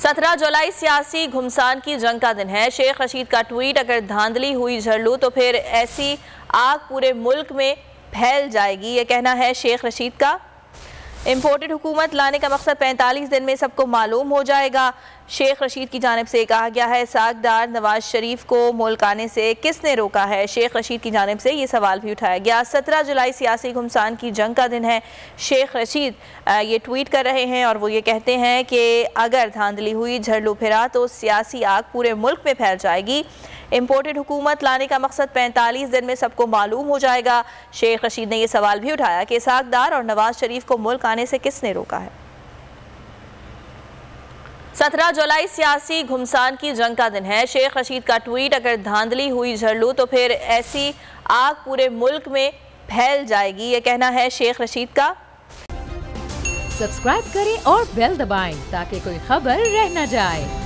17 जुलाई सियासी घुमसान की जंग का दिन है। शेख रशीद का ट्वीट, अगर धांधली हुई झड़ लूं तो फिर ऐसी आग पूरे मुल्क में फैल जाएगी, ये कहना है शेख रशीद का। इम्पोर्टेड हुकूमत लाने का मकसद 45 दिन में सबको मालूम हो जाएगा। शेख रशीद की जानिब से कहा गया है। सागदार नवाज शरीफ को मुल्क आने से किसने रोका है? शेख रशीद की जानिब से ये सवाल भी उठाया गया। 17 जुलाई सियासी घुमसान की जंग का दिन है। शेख रशीद ये ट्वीट कर रहे हैं और वो ये कहते हैं कि अगर धांधली हुई झड़लू फिरा तो सियासी आग पूरे मुल्क में फैल जाएगी। इम्पोर्टेड हुकूमत लाने का मकसद 45 दिन में सबको मालूम हो जाएगा। शेख रशीद ने यह सवाल भी उठाया कि सागदार और नवाज शरीफ को मुल्क आने से किसने रोका है। 17 जुलाई सियासी घुमसान की जंग का दिन है। शेख रशीद का ट्वीट, अगर धांधली हुई झड़लू तो फिर ऐसी आग पूरे मुल्क में फैल जाएगी, ये कहना है शेख रशीद का। सब्सक्राइब करें और बेल दबाएं ताकि कोई खबर रह न जाए।